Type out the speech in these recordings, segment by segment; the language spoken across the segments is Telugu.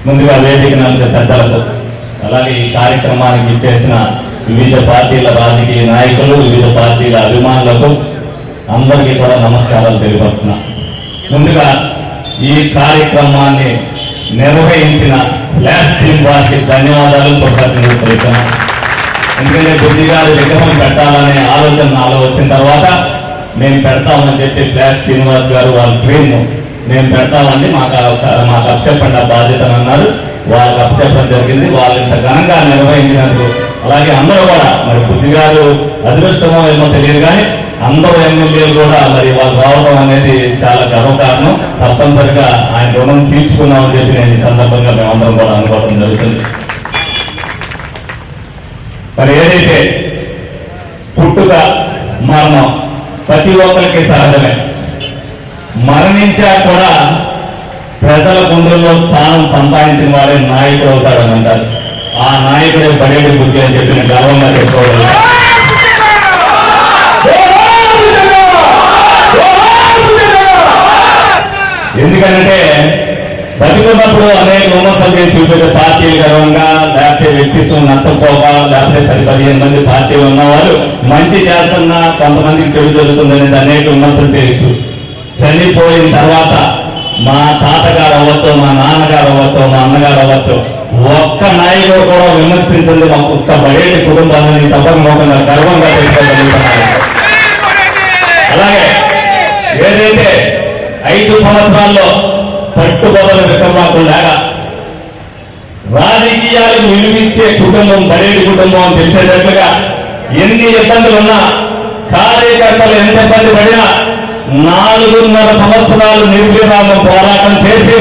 ముందుగా వేదిక నలుగురు పెద్దలకు, అలాగే ఈ కార్యక్రమానికి ఇచ్చేసిన వివిధ పార్టీల రాజకీయ నాయకులు, వివిధ పార్టీల అభిమానులకు అందరికీ కూడా నమస్కారాలు తెలియపరుస్తున్నా. ముందుగా ఈ కార్యక్రమాన్ని నిర్వహించిన ఫ్లాష్ టీం వారికి ధన్యవాదాలు, కృతజ్ఞతలు తెలుపుతున్నాను. ఎందుకంటే బుద్ధి గారి విగ్రహం పెట్టాలనే ఆలోచన నాలో వచ్చిన తర్వాత మేము పెడతామని చెప్పి ఫ్లాష్ శ్రీనివాస్ గారు వాళ్ళ టీమ్ మేము పెడతామని మాకు అప్పచెప్పండి ఆ బాధ్యతను అన్నారు. వాళ్ళకి అప్పచెప్పడం జరిగింది. వాళ్ళు ఇంత ఘనంగా నిర్వహించినందుకు, అలాగే అందరూ కూడా మరి బుద్ధి గారు అదృష్టమో ఏమో తెలియదు కానీ అందరూ ఎమ్మెల్యేలు కూడా మరి వాళ్ళు రావడం అనేది చాలా గర్వకారణం. తప్పనిసరిగా ఆయన రుణం తీర్చుకున్నామని చెప్పి నేను ఈ సందర్భంగా మేమందరం కూడా అనుకోవడం జరుగుతుంది. మరి ఏదైతే పుట్టుక మరణం ప్రతి ఒక్కరికి సహజమే, మరణించాక కూడా ప్రజల గుండెల్లో స్థానం సంపాదించిన వాడే నాయకుడు అవుతాడని అంటారు. ఆ నాయకుడే బడేటి బుద్ధి అని చెప్పి నేను గర్వంగా చెప్పుకోవాలి. ఎందుకంటే బతికున్నప్పుడు అనేక విమర్శలు చేసి చూపే పార్టీలు గర్వంగా, లేకపోతే వ్యక్తిత్వం నచ్చపోక, లేకపోతే 10-15 మంది పార్టీలు ఉన్నవాళ్ళు మంచి చేస్తున్నా కొంతమందికి చెడు జరుగుతుందనేది అనేక విమర్శలు చేయొచ్చు. చనిపోయిన తర్వాత మా తాతగారు అవ్వచ్చు, మా నాన్నగారు అవ్వచ్చు, మా అన్నగారు అవ్వచ్చు, ఒక్క నాయకుడు కూడా విమర్శించింది మా ఒక్క బడేటి కుటుంబాన్ని సఫలంగా గర్వంగా చేసుకోగలుగుతున్నారు. అలాగే ఏదైతే 5 సంవత్సరాల్లో పట్టుబోదల విక్రమార్కులు లేక రాజకీయాలకు విలువిచ్చే కుటుంబం బడేటి కుటుంబం అని తెలిసేటట్లుగా ఎన్ని ఇబ్బందులు ఉన్నా, కార్యకర్తలు ఎంత ఇబ్బంది పడినా 4.5 సంవత్సరాలు నిర్విరామం పోరాటం చేసి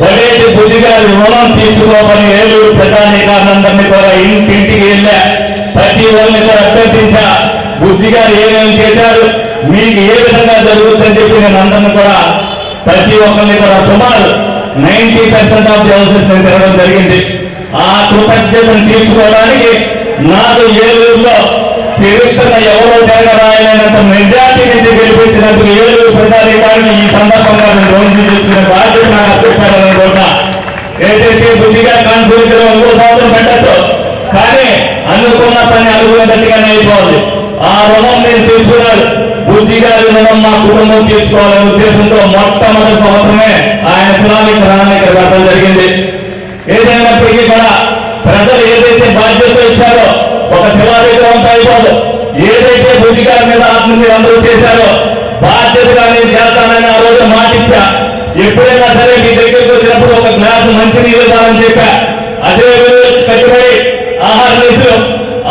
బడేటి బుద్ధి గారి రుణం తీర్చుకోమని ఏలూరు ప్రజానీకానందరినీ కూడా ఇంటింటికి వెళ్ళా, ప్రతి వాళ్ళని కూడా అభ్యర్థించా. బుద్ధి గారు ఏమేమి చేశారు, మీకు ఏ విధంగా జరుగుతుందని చెప్పి నేను అందరిని కూడా ప్రతి ఒక్కరిని కూడా సుమారు 90% ఆఫ్ ది హౌసెస్ నేను తిరగడం జరిగింది. ఆ కృతజ్ఞతను తీర్చుకోవడానికి నాకు ఏలూరులో చరిత్ర ఎవరో రాయలేనంత మెజార్టీ నుంచి గెలిపించినందుకు ఏలూరు ప్రజానీకాన్ని ఈ సందర్భంగా నేను రోజు చేసుకునే బాధ్యత నాకు అప్పచెప్పారనుకుంటా. ఏదైతే బుద్ధిగా కాన్ఫిడెన్స్ 3 సంవత్సరం పెట్టచ్చు, కానీ అనుకున్న పని అనుకున్నట్టుగానే అయిపోవాలి. ఆ రుణం నేను తీసుకున్నాను. బుద్ధి గారి రుణం మా కుటుంబం తీర్చుకోవాలనే ఉద్దేశంతో మొట్టమొదటి సంవత్సరమే ఆయన శిలాన్ని ప్రణాళిక పెట్టడం జరిగింది. ఏదైనప్పటికీ కూడా ప్రజలు ఏదైతే బాధ్యత ఇచ్చారో ఒక శిలావిగ్రహంతో అయిపోదు. ఏదైతే బుద్ధి గారి మీద ఆత్మహత్య అందరూ చేశారో బాధ్యతగా నేను చేస్తానని ఆ రోజు మాటిచ్చా. ఎప్పుడైనా సరే మీ దగ్గరికి వచ్చినప్పుడు ఒక గ్లాసు మంచినీళ్ళు ఇవ్వాలని చెప్పా. అదే కట్టుబడి ఆహార నిధులు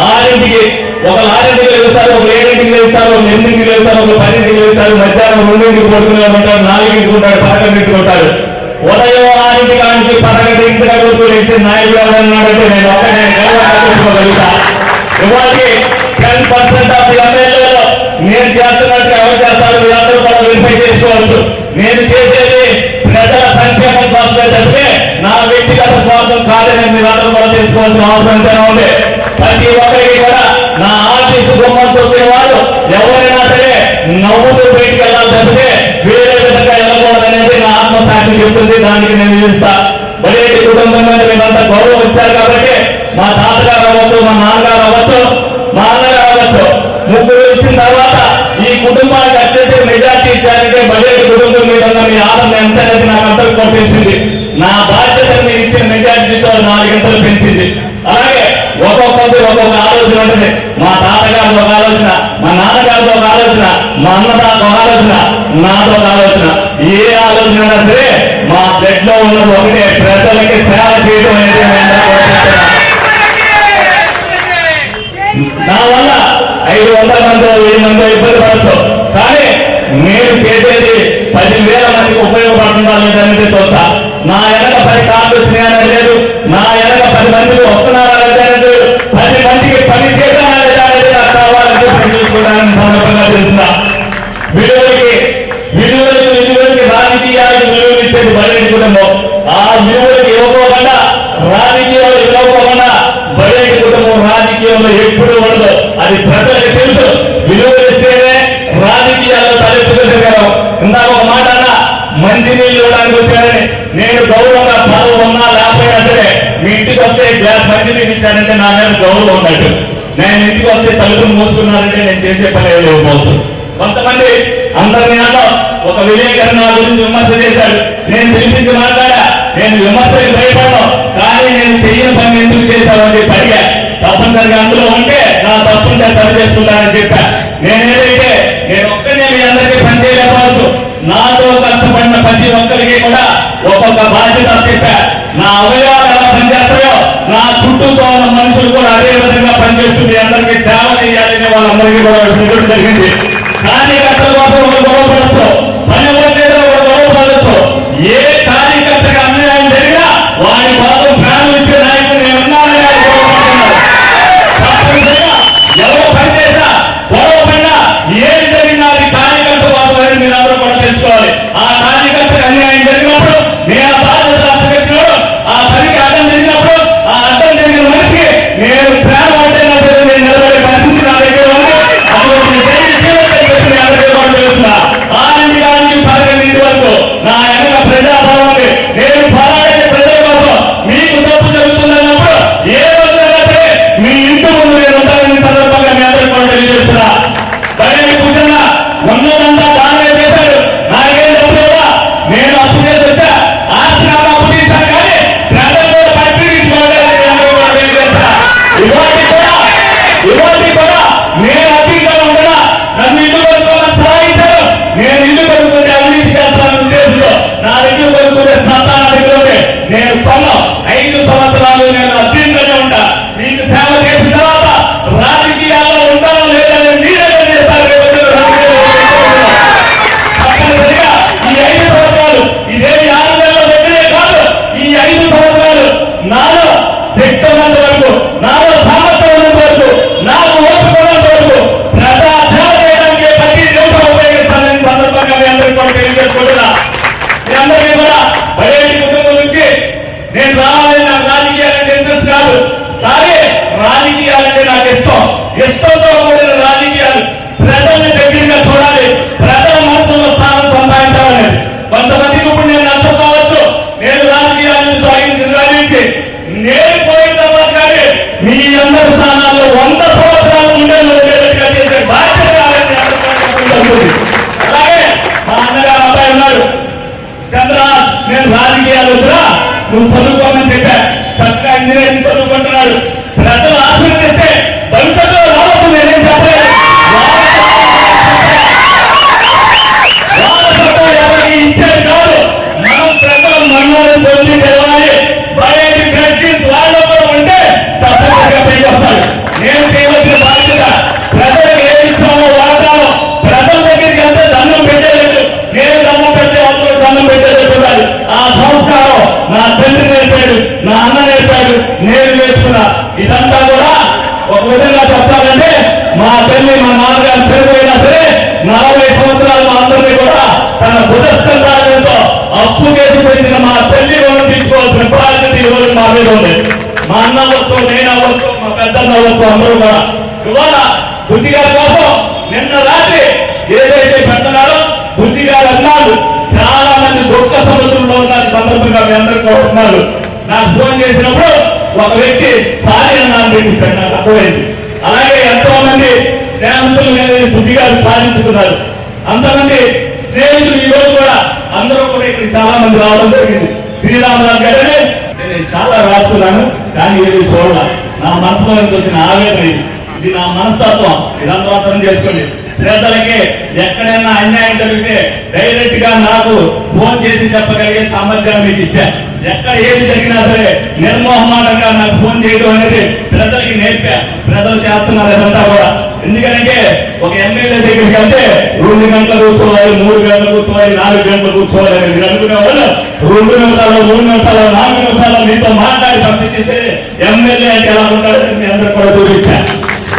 6ంటికి, ఒక 6ంటికి వెళ్తారు, ఒక 7ంటికి వెళ్తారు, ఒక 8ంటికి వెళ్తారు, ఒక 10ంటికి వెళ్తారు, మధ్యాహ్నం 2ంటికి పడుకునే ఉంటారు, 4ంటికి ఉంటాడు, 11ంటికి ఉంటాడు. ఉదయం 6ంటి కానించి 11ంటి వరకు వేసి నాయకుడు ఎవరన్నాడంటే నేను ఒక్కనే గర్వంగా ఇవాళకి 10% ఆఫ్ ఎమ్మెల్యేలో నేను చేస్తున్నట్టు ఎవరు చేస్తారు మీరందరూ కూడా వెరిఫై చేసుకోవచ్చు. నేను చేసేది ప్రజల సంక్షేమం కోసమే తప్పితే నా వ్యక్తిగత స్వార్థం కాదని మీరందరూ కూడా తెలుసుకోవాల్సిన అవసరం ఎంతైనా ఉంది. ప్రతి ఒక్కరికి కూడా నా ఆఫీసు గుమ్మం తొక్కిన వారు ఎవరైనా సరే నవ్వుతూ బయటికి వెళ్ళాలి తప్పితే వేరే విధంగా వెళ్ళకూడదనేది నా ఆత్మసాక్షి చెప్తుంది. దానికి నేను నిలుస్తా. బడేటి కుటుంబం మీద మీరంతా గౌరవం ఇచ్చారు కాబట్టి మా తాతగారు అవ్వచ్చు, మా నాన్నగారు అవ్వచ్చు, మా అన్నగారు అవ్వచ్చు, ముగ్గురు ఇచ్చిన తర్వాత ఈ కుటుంబానికి అత్యంత మెజార్టీ ఇచ్చారంటే బడేటి కుటుంబం మీద మీ ఆనందం ఎంత అనేది నాకు అందరికీ తెలిసింది. నా బాధ్యతను మీరు ఇచ్చిన మెజార్టీతో 4 గంటలు పెంచింది. అలాగే ఒక్కొక్కరికి ఒక్కొక్క ఆలోచన ఉంటుంది. మా తాతగారితో ఒక ఆలోచన, మా నాన్నగారితో ఒక ఆలోచన, మా అన్నదాతో ఒక ఆలోచన, నాతో ఒక ఆలోచన. ఏ ఆలోచన అయినా సరే మా బ్లడ్ లో ఉన్నది ఒకటే, ప్రజలకి సేవ చేయడం అనేది. నా వల్ల 500 మందో 1000 మందో ఇబ్బంది పడచ్చు, కానీ నేను చేసేది 10,000 మందికి ఉపయోగపడుతుందా లేదనేది చూస్తా. నా వెనక 10 కార్లు వచ్చినాయని లేదు, నా వెనక 10 మందికి వస్తున్నారనేది లేదు, 10 మందికి పని చేశాననేది నాకు కావాలని చెప్పి చూసుకోవడానికి సందర్భంగా తెలుస్తుందా. విలువలకి రాజకీయాలకు విలువలు ఇచ్చేది బడేటి కుటుంబం. ఆ విలువలకు ఇవ్వకోకుండా, రాజకీయాలు ఇవ్వకోకుండా బడేటి కుటుంబం రాజకీయంలో ఎప్పుడు ఉండదు. అది ప్రజలకు తెలుసు. విలువలు ఇస్తేనే రాజకీయాల్లో తలెత్తుకుంటారు. ఇందాక ఒక మాట అన్నా, మంచి నీళ్ళు ఇవ్వడానికి వచ్చారని. నేను గౌరవంగా పదవి ఉన్నా లేకపోతే సరే మీ ఇంటికి వస్తే గ్లాస్ మంచినీళ్ళు ఇచ్చారంటే నా మీద గౌరవం ఉన్నట్టు. నేను ఇంటికి వస్తే తలుపులు మూసుకున్నారంటే నేను చేసే పని లేకపోవచ్చు. కొంతమంది అందరినీ ఒక విలేకరు నా గురించి విమర్శ చేశాడు. నేను పిలిపించి మాట్లాడా. నేను విమర్శలకు భయపడ్డాను, కానీ నేను చెయ్యని పని ఎందుకు చేశామని చెప్పి అడిగా. తప్పనిసరిగా అందులో ఉంటే నా తప్పుంటే సరి చేసుకుంటానని చెప్పా. నేను ఒక్కనే మీ అందరికీ పని చేయలేకపోవచ్చు. నాతో కష్టపడిన ప్రతి ఒక్కరికి కూడా ఒక్కొక్క బాధ్యత చెప్పా. నా అవయవాలు ఎలా పనిచేస్తాయో నా చుట్టూతో ఉన్న మనుషులు కూడా అదే విధంగా పనిచేస్తుంది. అందరికీ సేవ చేయాలని వాళ్ళందరికీ కూడా తెలియడం జరిగింది. కార్యకర్తల కోసం ఒక గొడవ పడచ్చు, పని ఉండేదో ఒక గొడవ పడచ్చు. ఏ కార్యకర్తగా అన్యాయం జరిగినా వారి కోసం ప్రాణం ఇచ్చే నాయకుడు నేను ఉన్నానని ఆయన గొడవపడుతున్నారు. తప్పనిసరిగా ఎవరో పని చేసినా గొడవ పడినా ఏది జరిగినా అది కార్యకర్త కోసం అనేది మీరు అందరూ కూడా తెలుసుకోవాలి. ఆ కార్యకర్తకు అన్యాయం జరిగినప్పుడు నేను ఆ బాధ్యత అప్పచెప్పినాడు. ఆ పనికి అడ్డం జరిగినప్పుడు ఆ అడ్డం జరిగిన మనిషికి నేను ప్రేమ అంటే నా సరే నేను నిలబడే పరిస్థితి నా దగ్గర ఉంది. అటువంటి ఆనంది గాంధీ 11 వరకు నా వెనక ప్రజాభావం ఉంది. నేను పోరాడే ప్రజల కోసం మీకు తప్పు జరుగుతుందన్నప్పుడు ఏ రోజున సరే మీ ఇంటి ముందు నేను ఉంటానని సందర్భంగా మీ అందరికీ కూడా తెలియజేస్తున్నా. బయట కూర్చున్నా ఉన్నదంతా బాగానే చేశాడు. నాకేం తప్పు లేదా? నేను అప్పు చేసి వచ్చా, ఆస్తి నాకు అప్పు తీశాను, కానీ ప్రజలు కూడా పరిశీలించుకోవడానికి మీ అందరూ కూడా తెలియజేస్తున్నా. ఇవాటి కూడా నేను అధికంగా ఉండగా నన్ను ఇల్లు కొనుక్కోమని సహాయించారు. నేను ఇల్లు కొనుక్కుంటే అవినీతి చేస్తానని ఉద్దేశంలో నా ఇల్లు కొనుక్కుంటే సత్తా నా దగ్గర ఉంది. నేను 5 సంవత్సరాలు నేను అధికంగానే ఉంటా. మీకు సేవ చేసిన తర్వాత రాజకీయాల్లో ఉంటానో లేదని మీరే చేస్తారు. తప్పనిసరిగా ఈ 5 సంవత్సరాలు ఇదేమి 6 నెలల దగ్గరే కాదు. ఈ 5 సంవత్సరాలు నాలో శక్తి ఉన్నంత వరకు, నాలో సామర్థ్యం ఉన్నంత వరకు, నాకు ఓపిక ఉన్నంత వరకు ప్రజా సేవ చేయడానికి ప్రతి నిమిషం ఉపయోగిస్తానని సందర్భంగా మీ అందరికీ కూడా తెలియజేసుకుంటున్నా. మీ అందరికీ కూడా బయటి కుటుంబం నుంచి నేను రావాలని నాకు రాజకీయాలంటే ఇంట్రెస్ట్ కాదు, కానీ రాజకీయాలంటే నాకు ఇష్టం. ఇష్టంతో కూడిన రాజకీయాలు ప్రజల్ని దగ్గరగా చూడాలి, ప్రజల మనసులో స్థానం సంపాదించాలనేది. కొంతమందికి ఇప్పుడు నేను నచ్చకపోవచ్చు. నేను రాజకీయాలను సాగించి నేను పోయిన తర్వాత కానీ మీ అందరి స్థానాల్లో 100 సంవత్సరాలు ఉండేట్టుగా చేసే బాధ్యత అలాగే మా అన్నగారు అబ్బాయి ఉన్నాడు చంద్రరాజ్. నేను రాజకీయాలు వద్దురా, నువ్వు చదువుకోమని చెప్పా. చక్కగా ఇంజనీరింగ్ చదువుకుంటున్నాడు. ప్రజలు ఆశీర్వదిస్తే భవిష్యత్తులో రావచ్చు. నేనేం చెప్పలేదు. ఎవరికి ఇచ్చేది కాదు. మనం ప్రజల మన్నలను పొంది తెలవాలి. బయటి బ్లడ్స్ వాళ్ళలో కూడా ఉంటే తప్పనిసరిగా పైకి వస్తాడు. నేను చేయవలసిన బాధ్యత ప్రజలకు ఏమి ఇచ్చామో వాడతాను. ప్రజల దగ్గరికి వెళ్తే దండం పెట్టేలేదు. నేను దండం పెడితే వాళ్ళు దండం పెట్టేలేదు ఉండాలి. ఆ సంస్కారం నా తండ్రి నేర్పాడు, నా అన్న నేర్పాడు, నేను నేర్చుకున్నా. ఇదంతా కూడా ఒక విధంగా చెప్పాలంటే మా తల్లి మా నాన్నగారు చనిపోయినా సరే 40 సంవత్సరాలు మా అందరినీ కూడా తన భుజస్కంధాలతో అప్పు చేసి పెంచిన మా తల్లి రుణం తీసుకోవాల్సిన బాధ్యత ఈ రోజు మా మీద ఉంది. మా అన్న అవ్వచ్చు, నేను అవ్వచ్చు, మా పెద్దన్న అవ్వచ్చు, అందరూ కూడా ఇవాళ బుజ్జిగారి కోసం నిన్న రాత్రి ఏదైతే పెడుతున్నారో బుజ్జిగారు అన్నారు. చాలా మంది దుఃఖ సముద్రంలో ఉన్న సందర్భంగా మీ అందరూ కోరుతున్నారు. నాకు ఫోన్ చేసినప్పుడు ఒక వ్యక్తి సారీ అన్నాను పెట్టిస్తాడు. నాకు అర్థమైంది. అలాగే ఎంతో మంది స్నేహితులు బుద్ధిగారు సాధించుకున్నారు. అంతమంది స్నేహితులు ఈ రోజు కూడా అందరూ కూడా ఇక్కడ చాలా మంది రావడం జరిగింది. శ్రీరామరాజు గారు నేను చాలా రాసుకున్నాను, కానీ ఇది చూడాల నా మనసులో నుంచి వచ్చిన ఆవేదన ఇది నా మనస్తత్వం. ఇదంతా అర్థం చేసుకోండి. ప్రజలకి ఎక్కడైనా అన్యాయం జరిగితే డైరెక్ట్ గా నాకు ఫోన్ చేసి చెప్పగలిగే సామర్థ్యాన్ని మీకు ఇచ్చా. ఎక్కడ ఏది జరిగినా సరే నిర్మోహమానంగా నాకు ఫోన్ చేయడం అనేది ప్రజలకి నేర్పా. ప్రజలు చేస్తున్నారు ఇదంతా కూడా. ఎందుకంటే ఒక ఎమ్మెల్యే దగ్గరికి వెళ్తే 2 గంటలు కూర్చోవాలి, 3 గంటలు కూర్చోవాలి, 4 గంటలు కూర్చోవాలి అని మీరు అనుకునే వాళ్ళు 2 నిమిషాలు, 3 నిమిషాలు, 4 నిమిషాలు మీతో మాట్లాడి పంపించేసి ఎమ్మెల్యే అంటే ఎలా ఉంటాడని మీ అందరూ కూడా చూపించా.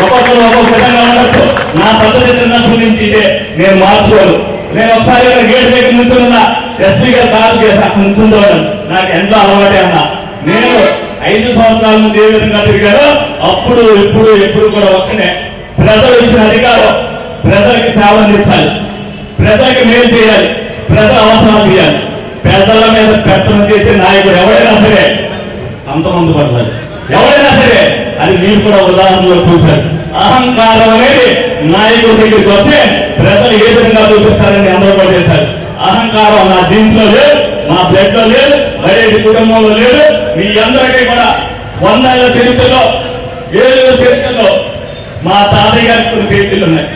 ఒక్కొక్కరు ఒక్కొక్క విధంగా ఉండొచ్చు. నా పద్ధతి చిన్నప్పటి నుంచి ఇదే, నేను మార్చుకోను. నేను ఒకసారి గేట్ దగ్గర నుంచున్నా, ఎస్పీ గారు కాల్ చేసి అక్కడ నుంచుండోను. నాకు ఎంతో అలవాటే అన్నా. నేను 5 సంవత్సరాల ముందు ఏ విధంగా తిరిగారో అప్పుడు ఎప్పుడు కూడా ఒక్కనే. ప్రజలు ఇచ్చిన అధికారం ప్రజలకి సేవ అందించాలి, ప్రజలకి మేలు చేయాలి, ప్రజల అవసరాలు తీయాలి. ప్రజల మీద పెత్తనం చేసే నాయకుడు ఎవరైనా సరే అంతమంది పడతారు. ఎవరైనా సరే అది మీరు కూడా ఉదాహరణలో చూశారు. అహంకారం అనేది నాయకుడి దగ్గరికి వస్తే ప్రజలు ఏ విధంగా చూపిస్తారని అందరూ కూడా చేశారు. అహంకారం నా జీన్స్ లో లేదు, మా బ్లడ్ లో లేదు, బరేడి కుటుంబంలో లేదు. మీ అందరికీ కూడా 100 ఏళ్ల చరిత్రలో 7 ఏళ్ల చరిత్రలో మా తాతయ్య గారికి కొన్ని పేజీలు ఉన్నాయి,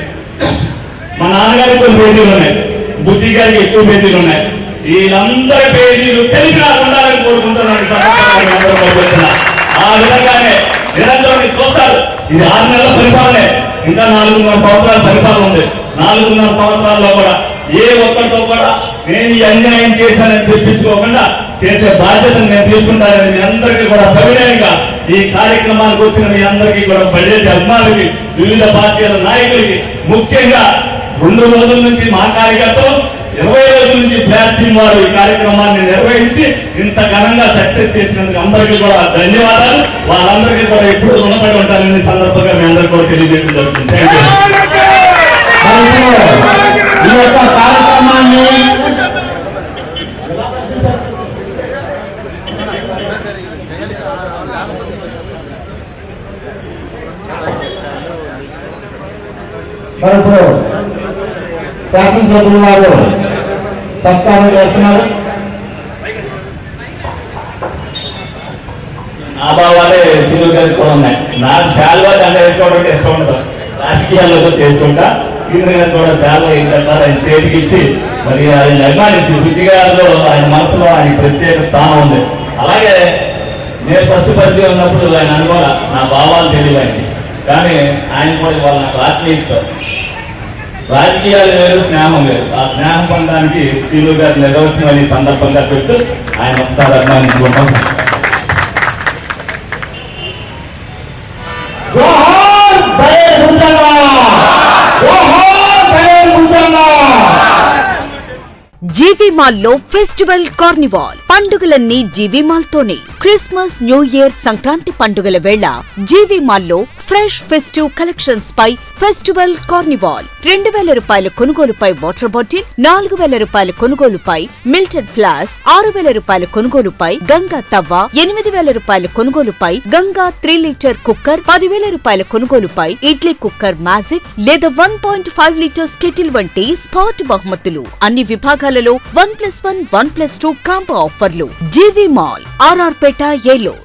మా నాన్నగారికి కొన్ని పేజీలు ఉన్నాయి, బుద్ధి గారికి ఎక్కువ పేజీలు ఉన్నాయి. వీళ్ళందరి పేజీలు కలిపి నాకు ఉండాలని కోరుకుంటున్నాను. ఆ విధంగానే నిరంతరం చూస్తారు. ఇది 6 నెలల పరిపాలనే, ఇంకా 4.5 సంవత్సరాల పరిపాలన ఉంది. 4.5 సంవత్సరాల్లో కూడా ఏ ఒక్కరితో కూడా నేను ఈ అన్యాయం చేశానని చెప్పించుకోకుండా చేసే బాధ్యతను నేను తీసుకుంటానని మీ అందరికీ కూడా సవినయంగా ఈ కార్యక్రమానికి వచ్చిన మీ అందరికీ కూడా బడ్జెట్ అభిమానులకి, వివిధ పార్టీల నాయకులకి, ముఖ్యంగా 2 రోజుల నుంచి మా కార్యకర్తలు 20 రోజుల నుంచి ఫ్లాష్ టీమ్ వారు ఈ కార్యక్రమాన్ని నిర్వహించి ఇంత ఘనంగా సక్సెస్ చేసినందుకు అందరికీ కూడా ధన్యవాదాలు. వాళ్ళందరికీ కూడా ఎప్పుడు రుణపడి ఉంటారని సందర్భంగా మీ అందరికీ కూడా తెలియజేయడం జరుగుతుంది. ఈ యొక్క కార్యక్రమాన్ని మరి ఇప్పుడు శాసనసభ్యులు వారు సత్కారం చేస్తున్నారు. నా భావాలే సింధు గారికి కూడా ఉన్నాయి. నాకు శాల్వా దండ వేసుకోవడం ఇష్టం ఉండదు, రాజకీయాల్లో చేసుకుంటా. శ్రీధర్ గారు కూడా శాల్వా ఏంటంటారు ఆయన చేతికి ఇచ్చి మరి ఆయన అభిమానించి బుజ్జి గారిలో ఆయన మనసులో ఆయన ప్రత్యేక స్థానం ఉంది. అలాగే నేను ఫస్ట్ పరిచయం ఉన్నప్పుడు ఆయన అనుకోవాల నా భావాలు తెలియని, కానీ ఆయన కూడా ఇవాళ నాకు ఆత్మీయత. రాజకీయాలు వేరు, స్నేహం వేరు. ఆ స్నేహం పొందడానికి శ్రీధర్ గారు నిర్వచనం సందర్భంగా చెప్తూ ఆయన ఒకసారి అభిమానించుకుంటాం. జీవీ మాల్లో ఫెస్టివల్ కార్నివాల్ పండుగలన్నీ జీవీ మాల్ తోనే. క్రిస్మస్, న్యూ ఇయర్, సంక్రాంతి పండుగల వేళ జీవీ మాల్లో ఫ్రెష్ ఫెస్టివ్ కలెక్షన్స్ పై ఫెస్టివల్ కార్నివాల్. 2000 రూపాయల కొనుగోలుపై వాటర్ బాటిల్, 4000 రూపాయల కొనుగోలుపై మిల్టన్ ఫ్లాస్క్, 6000 రూపాయల కొనుగోలుపై గంగా తవ్వ, 8000 రూపాయల కొనుగోలుపై గంగా 3 లీటర్ కుక్కర్, 10,000 రూపాయల కొనుగోలుపై ఇడ్లీ కుక్కర్ మ్యాజిక్ లేదా 1.5 లీటర్స్ కెటిల్ వంటి స్పాట్ బహుమతులు. అన్ని విభాగాలలో 1+1, 1+2 కాంబో ఆఫర్లు. జీవీ మాల్, ఆర్ఆర్ పేట, ఏలూరు.